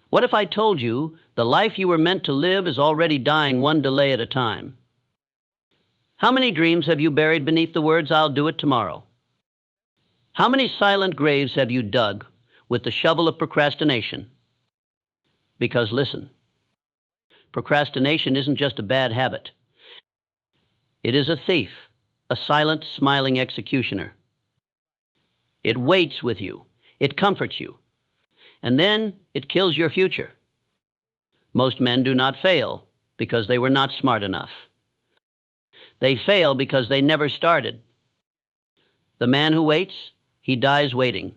What if I told you the life you were meant to live is already dying one delay at a time? How many dreams have you buried beneath the words, "I'll do it tomorrow"? How many silent graves have you dug with the shovel of procrastination? Because listen, procrastination isn't just a bad habit. It is a thief, a silent, smiling executioner. It waits with you, it comforts you, and then it kills your future. Most men do not fail because they were not smart enough. They fail because they never started. The man who waits, he dies waiting.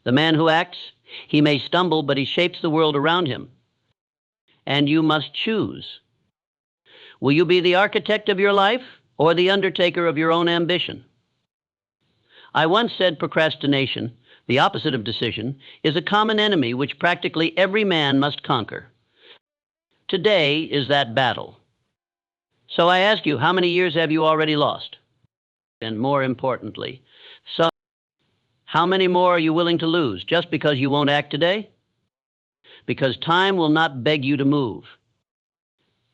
The man who acts, he may stumble, but he shapes the world around him. And you must choose. Will you be the architect of your life or the undertaker of your own ambition? I once said procrastination, the opposite of decision, is a common enemy which practically every man must conquer. Today is that battle. So I ask you, how many years have you already lost? And more importantly, how many more are you willing to lose just because you won't act today? Because time will not beg you to move.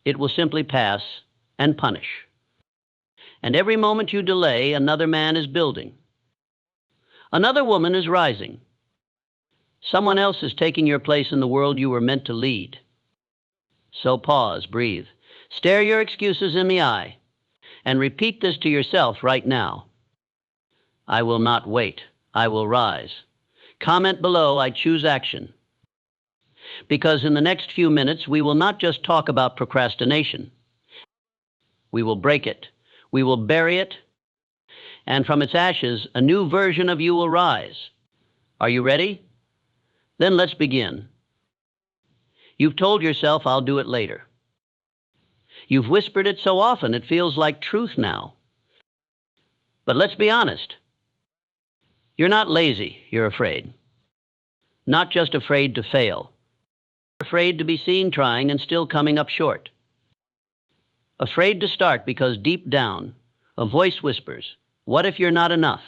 It will simply pass and punish. And every moment you delay, another man is building. Another woman is rising. Someone else is taking your place in the world you were meant to lead. So pause, breathe, stare your excuses in the eye, and repeat this to yourself right now. I will not wait. I will rise. Comment below, I choose action. Because in the next few minutes, we will not just talk about procrastination. We will break it. We will bury it. And from its ashes, a new version of you will rise. Are you ready? Then let's begin. You've told yourself, "I'll do it later." You've whispered it so often, it feels like truth now. But let's be honest. You're not lazy, you're afraid. Not just afraid to fail. Afraid to be seen trying and still coming up short. Afraid to start because deep down, a voice whispers, "What if you're not enough?"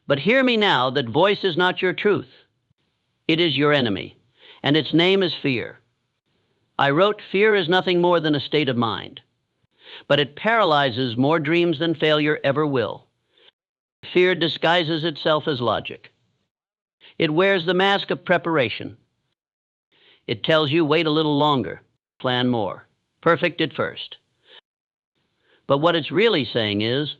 But hear me now, that voice is not your truth. It is your enemy, and its name is fear. I wrote, fear is nothing more than a state of mind, but it paralyzes more dreams than failure ever will. Fear disguises itself as logic. It wears the mask of preparation. It tells you, wait a little longer, plan more, perfect at first. But what it's really saying is,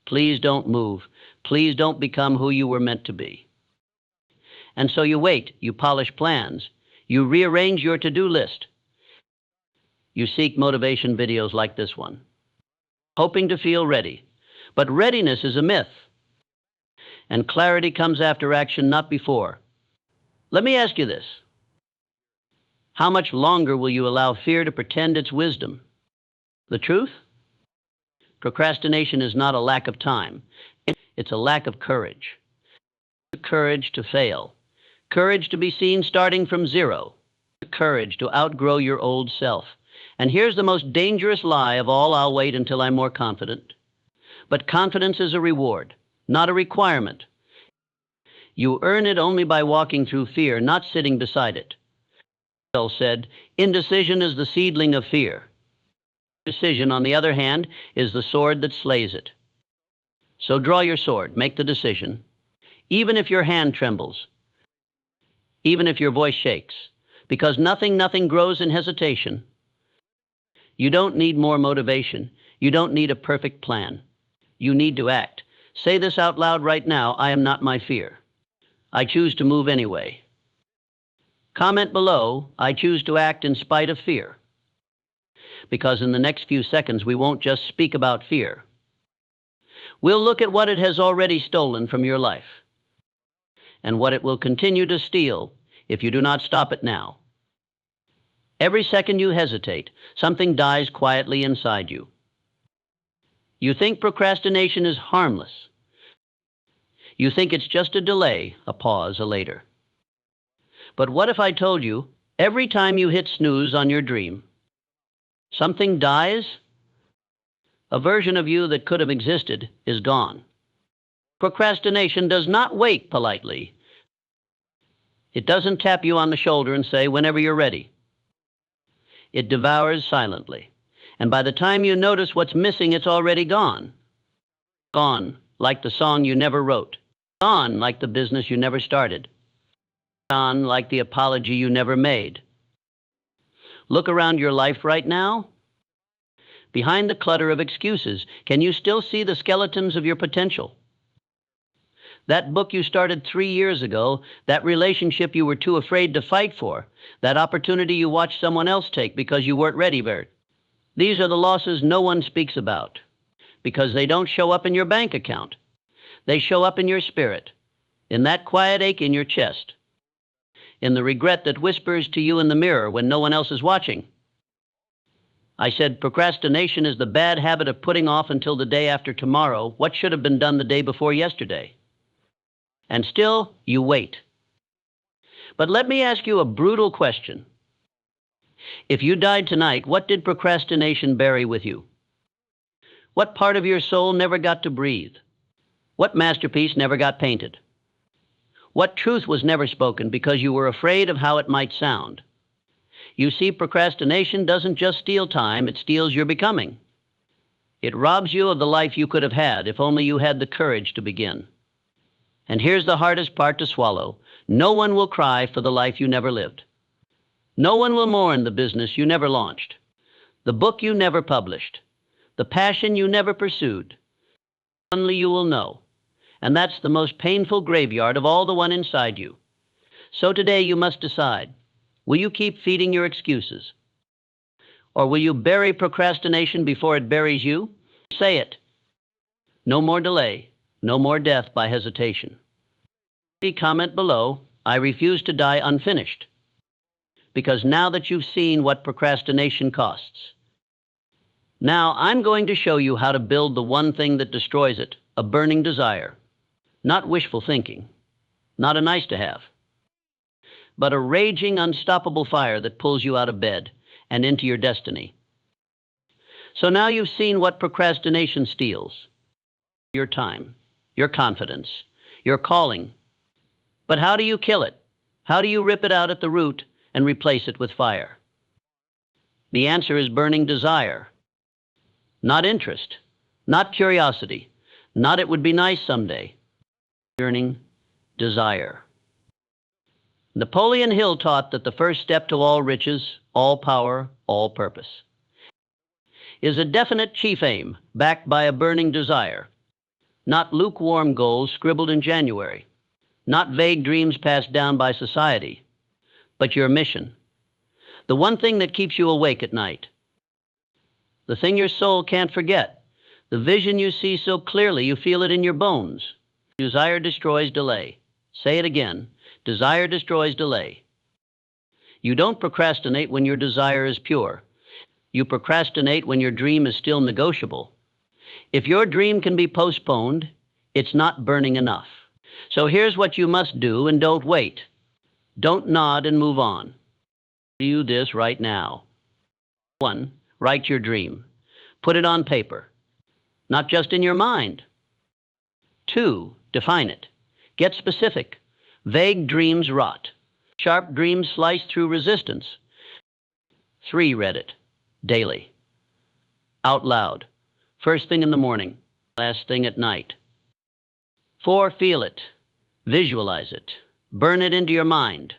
please don't move. Please don't become who you were meant to be. And so you wait, you polish plans, you rearrange your to-do list. You seek motivation videos like this one, hoping to feel ready. But readiness is a myth. And clarity comes after action, not before. Let me ask you this. How much longer will you allow fear to pretend it's wisdom? The truth? Procrastination is not a lack of time. It's a lack of courage. Courage to fail. Courage to be seen starting from zero. Courage to outgrow your old self. And here's the most dangerous lie of all, I'll wait until I'm more confident. But confidence is a reward, not a requirement. You earn it only by walking through fear, not sitting beside it. Hill said, indecision is the seedling of fear. Decision, on the other hand, is the sword that slays it. So draw your sword, make the decision, even if your hand trembles, even if your voice shakes, because nothing grows in hesitation. You don't need more motivation. You don't need a perfect plan. You need to act. Say this out loud right now, I am not my fear. I choose to move anyway. Comment below, I choose to act in spite of fear. Because in the next few seconds, we won't just speak about fear. We'll look at what it has already stolen from your life, and what it will continue to steal if you do not stop it now. Every second you hesitate, something dies quietly inside you. You think procrastination is harmless. You think it's just a delay, a pause, a later. But what if I told you, every time you hit snooze on your dream, something dies? A version of you that could have existed is gone. Procrastination does not wait politely. It doesn't tap you on the shoulder and say, whenever you're ready. It devours silently. And by the time you notice what's missing, it's already gone. Gone, like the song you never wrote. Gone, like the business you never started. Gone, like the apology you never made. Look around your life right now. Behind the clutter of excuses, can you still see the skeletons of your potential? That book you started 3 years ago, that relationship you were too afraid to fight for, that opportunity you watched someone else take because you weren't ready, Bert. These are the losses no one speaks about, because they don't show up in your bank account. They show up in your spirit, in that quiet ache in your chest, in the regret that whispers to you in the mirror when no one else is watching. I said procrastination is the bad habit of putting off until the day after tomorrow what should have been done the day before yesterday. And still, you wait. But let me ask you a brutal question. If you died tonight, what did procrastination bury with you? What part of your soul never got to breathe? What masterpiece never got painted? What truth was never spoken because you were afraid of how it might sound? You see, procrastination doesn't just steal time, it steals your becoming. It robs you of the life you could have had if only you had the courage to begin. And here's the hardest part to swallow. No one will cry for the life you never lived. No one will mourn the business you never launched, the book you never published, the passion you never pursued. Only you will know. And that's the most painful graveyard of all, the one inside you. So today you must decide. Will you keep feeding your excuses? Or will you bury procrastination before it buries you? Say it. No more delay. No more death by hesitation. Comment below, I refuse to die unfinished. Because now that you've seen what procrastination costs, now I'm going to show you how to build the one thing that destroys it, a burning desire. Not wishful thinking, not a nice to have, but a raging, unstoppable fire that pulls you out of bed and into your destiny. So now you've seen what procrastination steals. Your time, your confidence, your calling. But how do you kill it? How do you rip it out at the root and replace it with fire? The answer is burning desire. Not interest, not curiosity, not it would be nice someday. Burning desire. Napoleon Hill taught that the first step to all riches, all power, all purpose is a definite chief aim backed by a burning desire. Not lukewarm goals scribbled in January, not vague dreams passed down by society, but your mission. The one thing that keeps you awake at night. The thing your soul can't forget. The vision you see so clearly you feel it in your bones. Desire destroys delay. Say it again. Desire destroys delay. You don't procrastinate when your desire is pure. You procrastinate when your dream is still negotiable. If your dream can be postponed, it's not burning enough. So here's what you must do, and don't wait. Don't nod and move on. Do this right now. 1. Write your dream. Put it on paper, not just in your mind. 2. Define it. Get specific. Vague dreams rot. Sharp dreams slice through resistance. 3. Read it. Daily. Out loud. First thing in the morning, last thing at night. 4. Feel it. Visualize it. Burn it into your mind.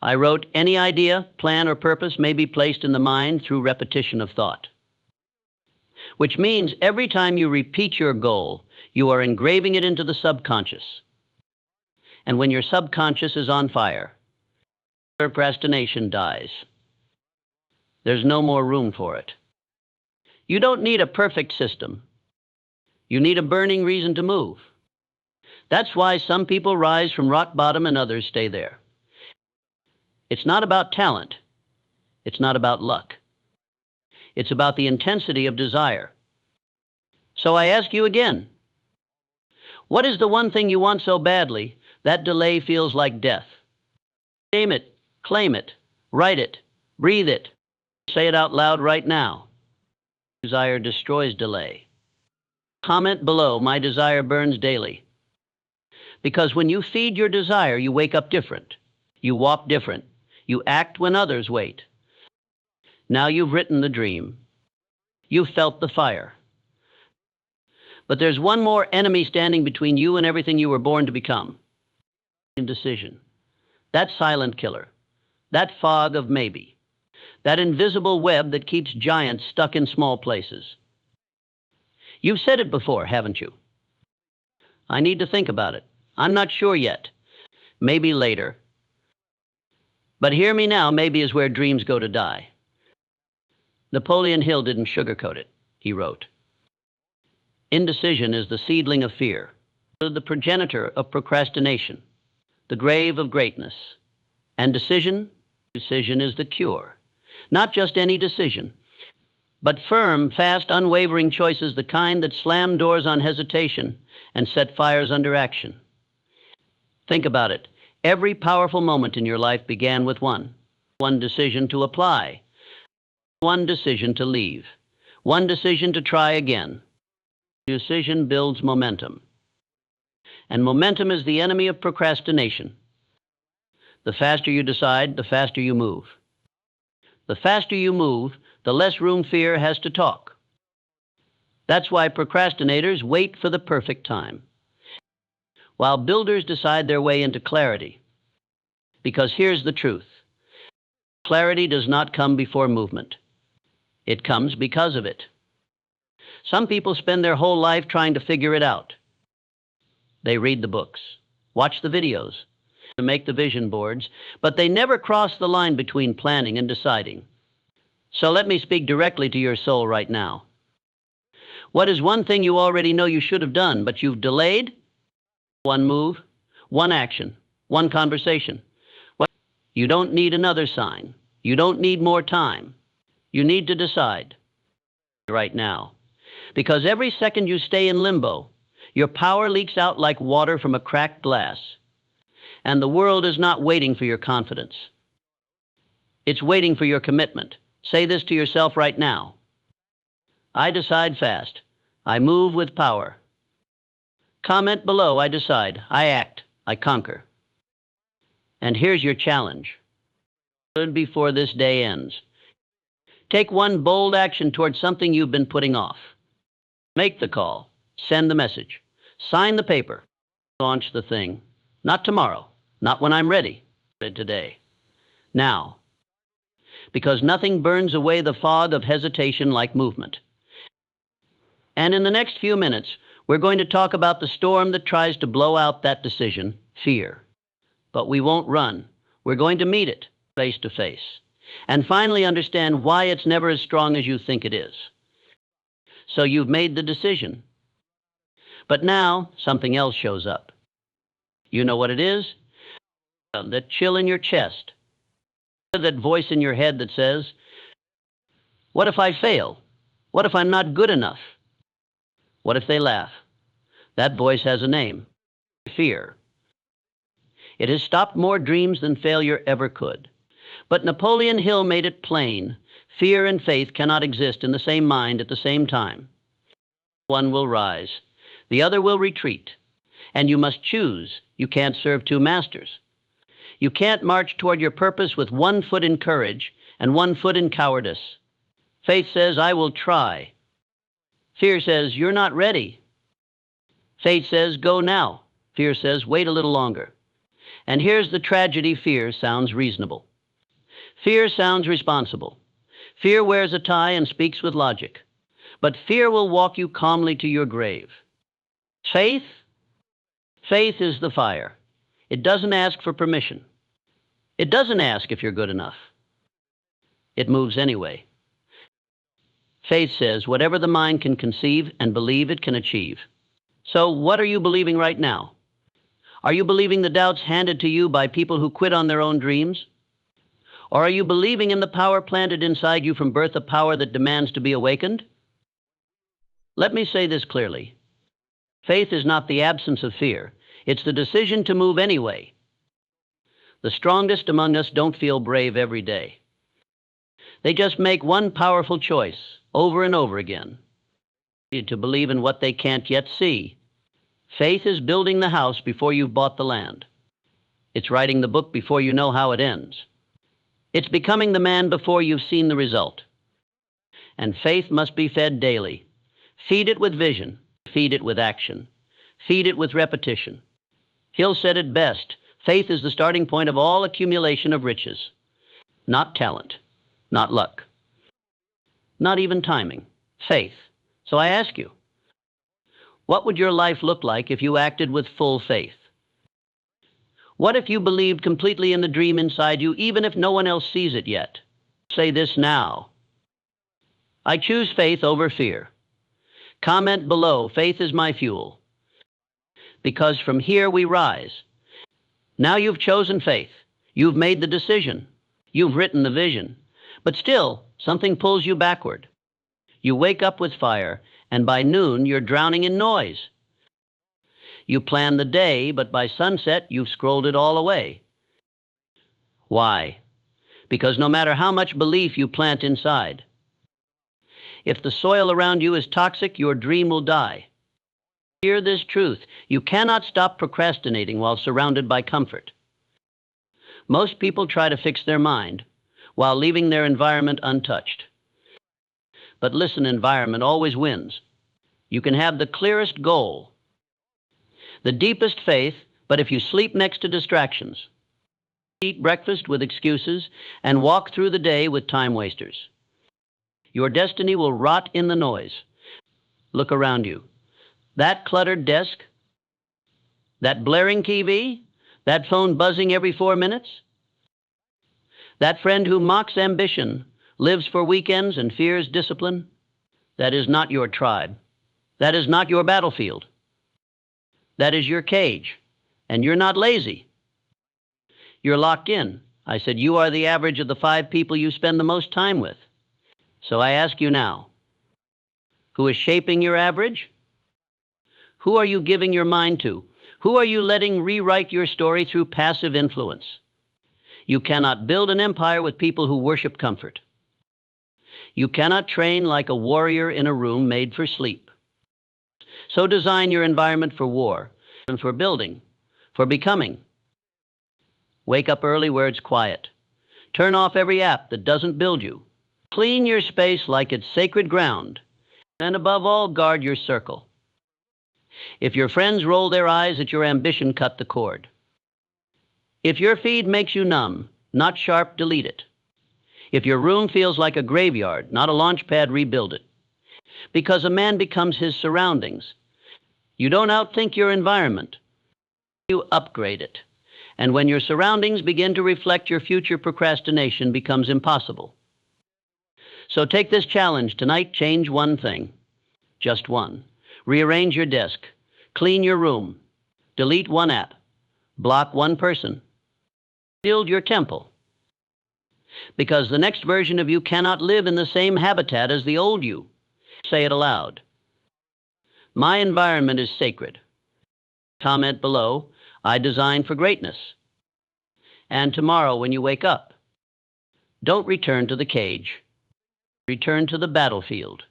I wrote, any idea, plan, or purpose may be placed in the mind through repetition of thought. Which means every time you repeat your goal, you are engraving it into the subconscious. And when your subconscious is on fire, procrastination dies. There's no more room for it. You don't need a perfect system. You need a burning reason to move. That's why some people rise from rock bottom and others stay there. It's not about talent. It's not about luck. It's about the intensity of desire. So I ask you again, what is the one thing you want so badly that delay feels like death? Name it, claim it, write it, breathe it. Say it out loud right now. Desire destroys delay. Comment below, my desire burns daily. Because when you feed your desire, you wake up different. You walk different. You act when others wait. Now you've written the dream. You've felt the fire. But there's one more enemy standing between you and everything you were born to become. Indecision. That silent killer. That fog of maybe. That invisible web that keeps giants stuck in small places. You've said it before, haven't you? I need to think about it. I'm not sure yet. Maybe later. But hear me now, maybe is where dreams go to die. Napoleon Hill didn't sugarcoat it. He wrote, "Indecision is the seedling of fear, the progenitor of procrastination, the grave of greatness. And decision is the cure. Not just any decision, but firm, fast, unwavering choices, the kind that slam doors on hesitation and set fires under action." Think about it. Every powerful moment in your life began with one decision to apply, one decision to leave, one decision to try again. Decision builds momentum. And momentum is the enemy of procrastination. The faster you decide, the faster you move. The faster you move, the less room fear has to talk. That's why procrastinators wait for the perfect time, while builders decide their way into clarity. Because here's the truth. Clarity does not come before movement. It comes because of it. Some people spend their whole life trying to figure it out. They read the books, watch the videos, make the vision boards, but they never cross the line between planning and deciding. So let me speak directly to your soul right now. What is one thing you already know you should have done, but you've delayed? One move, one action, one conversation. You don't need another sign. You don't need more time. You need to decide right now. Because every second you stay in limbo, your power leaks out like water from a cracked glass. And the world is not waiting for your confidence. It's waiting for your commitment. Say this to yourself right now. I decide fast. I move with power. Comment below, I decide. I act. I conquer. And here's your challenge. Before this day ends, take one bold action towards something you've been putting off. Make the call. Send the message. Sign the paper. Launch the thing. Not tomorrow. Not when I'm ready. Today. Now. Because nothing burns away the fog of hesitation like movement. And in the next few minutes, we're going to talk about the storm that tries to blow out that decision, fear. But we won't run. We're going to meet it face to face. And finally understand why it's never as strong as you think it is. So you've made the decision. But now something else shows up. You know what it is? That chill in your chest. That voice in your head that says, what if I fail? What if I'm not good enough? What if they laugh? That voice has a name. Fear. It has stopped more dreams than failure ever could. But Napoleon Hill made it plain. Fear and faith cannot exist in the same mind at the same time. One will rise. The other will retreat. And you must choose. You can't serve two masters. You can't march toward your purpose with one foot in courage and one foot in cowardice. Faith says, I will try. Fear says, you're not ready. Faith says, go now. Fear says, wait a little longer. And here's the tragedy. Fear sounds reasonable. Fear sounds responsible. Fear wears a tie and speaks with logic. But fear will walk you calmly to your grave. Faith? Faith is the fire. It doesn't ask for permission. It doesn't ask if you're good enough. It moves anyway. Faith says whatever the mind can conceive and believe it can achieve. So what are you believing right now? Are you believing the doubts handed to you by people who quit on their own dreams? Or are you believing in the power planted inside you from birth, a power that demands to be awakened? Let me say this clearly. Faith is not the absence of fear. It's the decision to move anyway. The strongest among us don't feel brave every day. They just make one powerful choice over and over again. To believe in what they can't yet see. Faith is building the house before you've bought the land. It's writing the book before you know how it ends. It's becoming the man before you've seen the result. And faith must be fed daily. Feed it with vision. Feed it with action. Feed it with repetition. Hill said it best. Faith is the starting point of all accumulation of riches. Not talent. Not luck. Not even timing. Faith. So I ask you, what would your life look like if you acted with full faith? What if you believed completely in the dream inside you, even if no one else sees it yet? Say this now. I choose faith over fear. Comment below, faith is my fuel. Because from here we rise. Now you've chosen faith. You've made the decision. You've written the vision. But still, something pulls you backward. You wake up with fire, and by noon you're drowning in noise. You plan the day, but by sunset you've scrolled it all away. Why? Because no matter how much belief you plant inside, if the soil around you is toxic, your dream will die. Hear this truth. You cannot stop procrastinating while surrounded by comfort. Most people try to fix their mind while leaving their environment untouched. But listen, environment always wins. You can have the clearest goal, the deepest faith, but if you sleep next to distractions, eat breakfast with excuses, and walk through the day with time wasters, your destiny will rot in the noise. Look around you. That cluttered desk, that blaring TV, that phone buzzing every 4 minutes, that friend who mocks ambition, lives for weekends and fears discipline, that is not your tribe. That is not your battlefield. That is your cage, and you're not lazy. You're locked in. I said you are the average of the 5 people you spend the most time with. So I ask you now, who is shaping your average? Who are you giving your mind to? Who are you letting rewrite your story through passive influence? You cannot build an empire with people who worship comfort. You cannot train like a warrior in a room made for sleep. So design your environment for war and for building, for becoming. Wake up early where it's quiet. Turn off every app that doesn't build you. Clean your space like it's sacred ground. And above all, guard your circle. If your friends roll their eyes at your ambition, cut the cord. If your feed makes you numb, not sharp, delete it. If your room feels like a graveyard, not a launch pad, rebuild it. Because a man becomes his surroundings. You don't outthink your environment. You upgrade it. And when your surroundings begin to reflect your future, procrastination becomes impossible. So take this challenge tonight. Change one thing. Just one. Rearrange your desk. Clean your room. Delete one app. Block one person. Build your temple. Because the next version of you cannot live in the same habitat as the old you. Say it aloud. My environment is sacred. Comment below, I design for greatness. And tomorrow when you wake up, don't return to the cage. Return to the battlefield.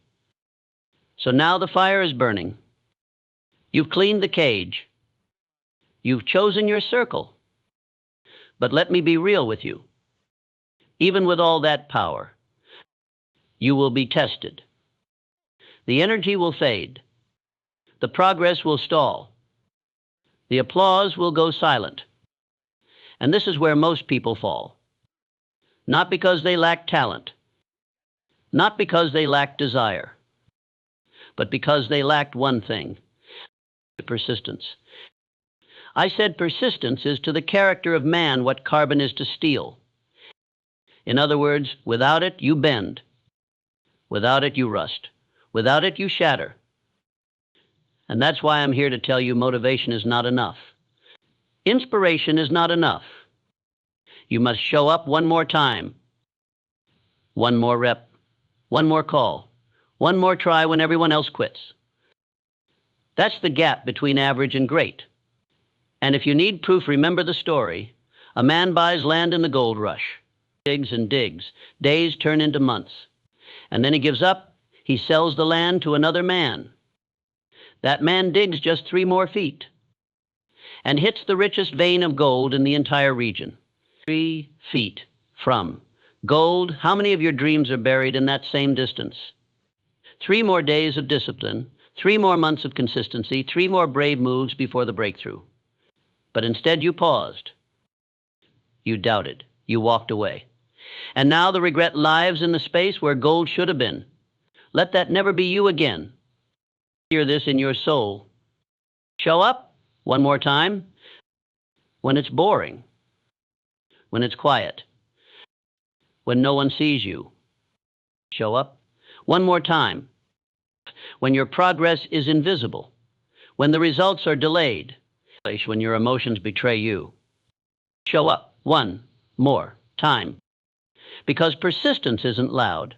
So now the fire is burning. You've cleaned the cage. You've chosen your circle. But let me be real with you. Even with all that power, you will be tested. The energy will fade. The progress will stall. The applause will go silent. And this is where most people fall. Not because they lack talent. Not because they lack desire. But because they lacked one thing. Persistence. I said persistence is to the character of man what carbon is to steel. In other words, without it, you bend. Without it, you rust. Without it, you shatter. And that's why I'm here to tell you motivation is not enough. Inspiration is not enough. You must show up one more time. One more rep. One more call. One more try when everyone else quits. That's the gap between average and great. And if you need proof, remember the story. A man buys land in the gold rush. Digs and digs. Days turn into months. And then he gives up. He sells the land to another man. That man digs just 3 more feet and hits the richest vein of gold in the entire region. 3 feet from gold. How many of your dreams are buried in that same distance? 3 more days of discipline, 3 more months of consistency, 3 more brave moves before the breakthrough. But instead you paused. You doubted. You walked away. And now the regret lives in the space where gold should have been. Let that never be you again. Hear this in your soul. Show up one more time when it's boring, when it's quiet, when no one sees you. Show up one more time when your progress is invisible, when the results are delayed, when your emotions betray you. Show up one more time, because persistence isn't loud.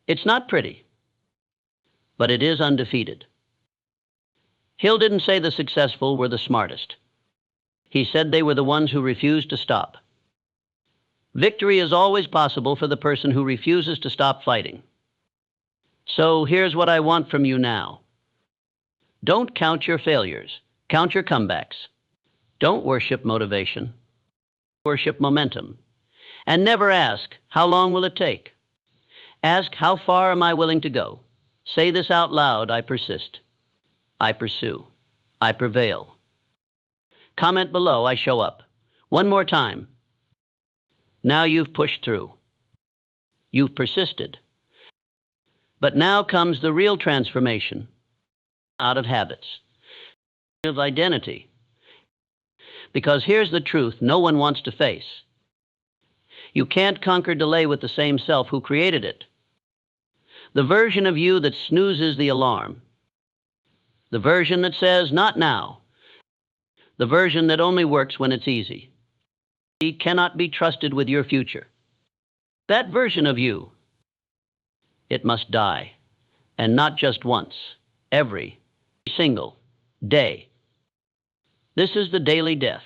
It's not pretty, but it is undefeated. Hill didn't say the successful were the smartest. He said they were the ones who refused to stop. Victory is always possible for the person who refuses to stop fighting. So here's what I want from you now. Don't count your failures. Count your comebacks. Don't worship motivation. Worship momentum. And never ask, how long will it take? Ask, how far am I willing to go? Say this out loud: I persist. I pursue. I prevail. Comment below: I show up. One more time. Now you've pushed through. You've persisted. But now comes the real transformation. Out of habits. Of identity. Because here's the truth no one wants to face. You can't conquer delay with the same self who created it. The version of you that snoozes the alarm. The version that says, not now. The version that only works when it's easy. He cannot be trusted with your future. That version of you, it must die. And not just once, every single day. This is the daily death.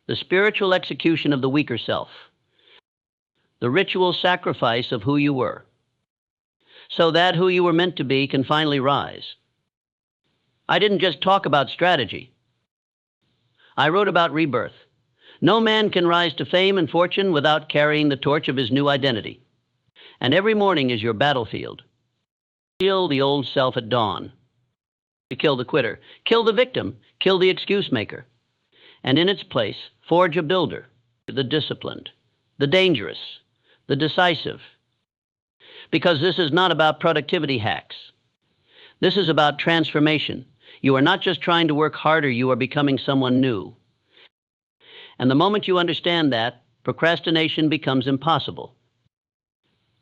The spiritual execution of the weaker self. The ritual sacrifice of who you were. So that who you were meant to be can finally rise. I didn't just talk about strategy. I wrote about rebirth. No man can rise to fame and fortune without carrying the torch of his new identity. And every morning is your battlefield. Kill the old self at dawn. Kill the quitter. Kill the victim. Kill the excuse maker. And in its place, forge a builder. The disciplined. The dangerous. The decisive. Because this is not about productivity hacks. This is about transformation. You are not just trying to work harder, you are becoming someone new. And the moment you understand that, procrastination becomes impossible.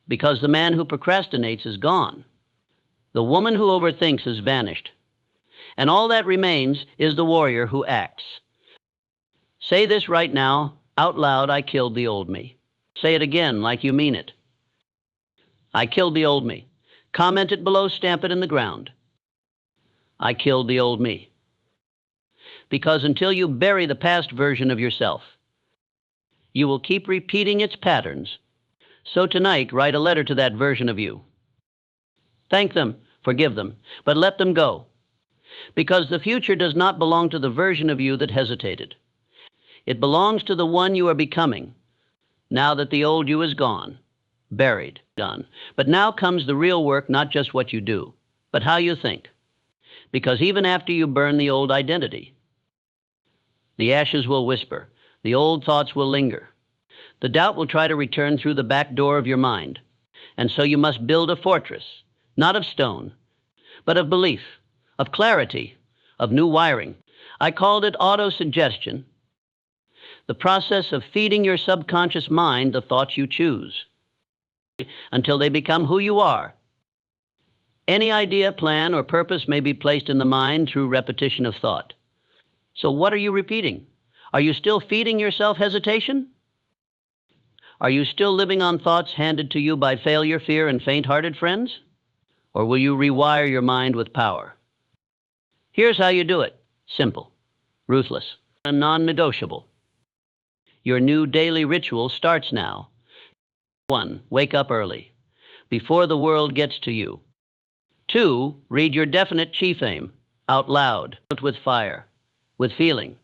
Because the man who procrastinates is gone. The woman who overthinks has vanished. And all that remains is the warrior who acts. Say this right now, out loud: I killed the old me. Say it again like you mean it. I killed the old me. Comment it below, stamp it in the ground. I killed the old me. Because until you bury the past version of yourself, you will keep repeating its patterns. So tonight, write a letter to that version of you. Thank them, forgive them, but let them go. Because the future does not belong to the version of you that hesitated. It belongs to the one you are becoming, now that the old you is gone, buried, done. But now comes the real work, not just what you do, but how you think. Because even after you burn the old identity, the ashes will whisper, the old thoughts will linger. The doubt will try to return through the back door of your mind. And so you must build a fortress, not of stone, but of belief, of clarity, of new wiring. I called it auto-suggestion, the process of feeding your subconscious mind the thoughts you choose, until they become who you are. Any idea, plan, or purpose may be placed in the mind through repetition of thought. So what are you repeating? Are you still feeding yourself hesitation? Are you still living on thoughts handed to you by failure, fear, and faint-hearted friends? Or will you rewire your mind with power? Here's how you do it. Simple, ruthless, and non-negotiable. Your new daily ritual starts now. 1. Wake up early, before the world gets to you. 2, read your definite chief aim out loud, with fire, with feeling.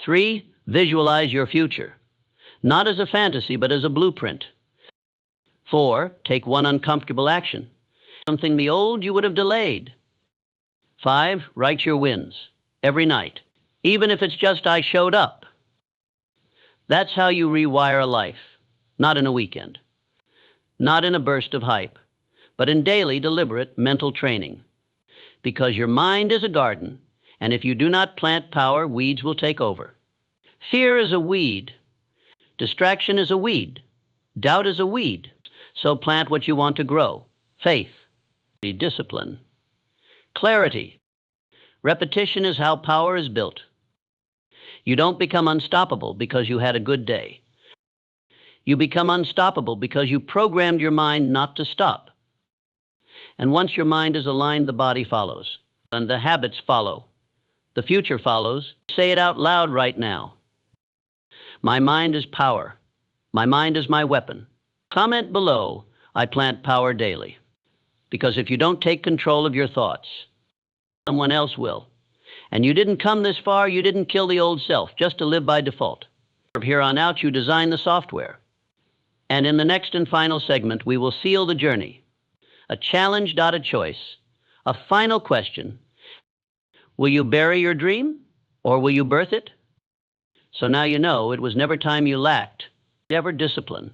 3, visualize your future, not as a fantasy, but as a blueprint. 4, take one uncomfortable action, something the old you would have delayed. 5, write your wins every night, even if it's just I showed up. That's how you rewire a life, not in a weekend, not in a burst of hype, but in daily, deliberate mental training. Because your mind is a garden, and if you do not plant power, weeds will take over. Fear is a weed. Distraction is a weed. Doubt is a weed. So plant what you want to grow. Faith, discipline, clarity. Repetition is how power is built. You don't become unstoppable because you had a good day. You become unstoppable because you programmed your mind not to stop. And once your mind is aligned, the body follows, and the habits follow. The future follows. Say it out loud right now. My mind is power. My mind is my weapon. Comment below, I plant power daily. Because if you don't take control of your thoughts, someone else will. And you didn't come this far, you didn't kill the old self just to live by default. From here on out, you design the software. And in the next and final segment, we will seal the journey. A challenge, not a choice. A final question. Will you bury your dream, or will you birth it? So now you know it was never time you lacked, never discipline,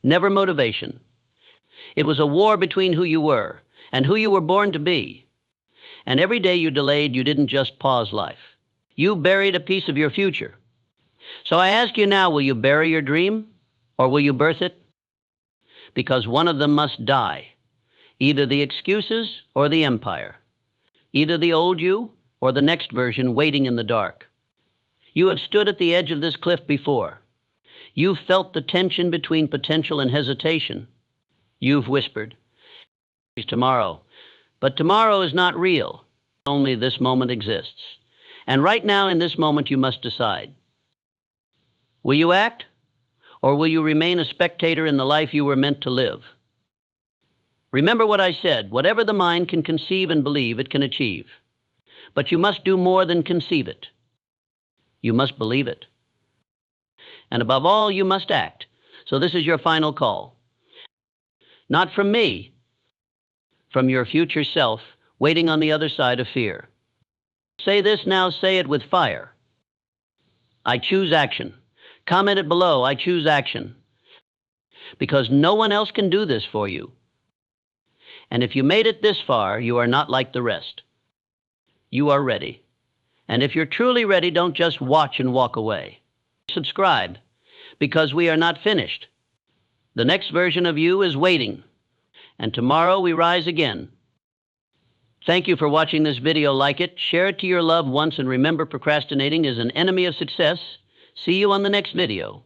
never motivation. It was a war between who you were and who you were born to be. And every day you delayed, you didn't just pause life. You buried a piece of your future. So I ask you now, will you bury your dream, or will you birth it? Because one of them must die. Either the excuses or the empire. Either the old you or the next version waiting in the dark. You have stood at the edge of this cliff before. You've felt the tension between potential and hesitation. You've whispered, tomorrow. But tomorrow is not real. Only this moment exists. And right now in this moment you must decide. Will you act? Or will you remain a spectator in the life you were meant to live? Remember what I said, whatever the mind can conceive and believe, it can achieve. But you must do more than conceive it. You must believe it. And above all, you must act. So this is your final call. Not from me, from your future self, waiting on the other side of fear. Say this now, say it with fire. I choose action. Comment it below, I choose action. Because no one else can do this for you. And if you made it this far, you are not like the rest. You are ready. And if you're truly ready, don't just watch and walk away. Subscribe, because we are not finished. The next version of you is waiting. And tomorrow we rise again. Thank you for watching this video. Like it, share it to your loved ones, and remember, procrastinating is an enemy of success. See you on the next video.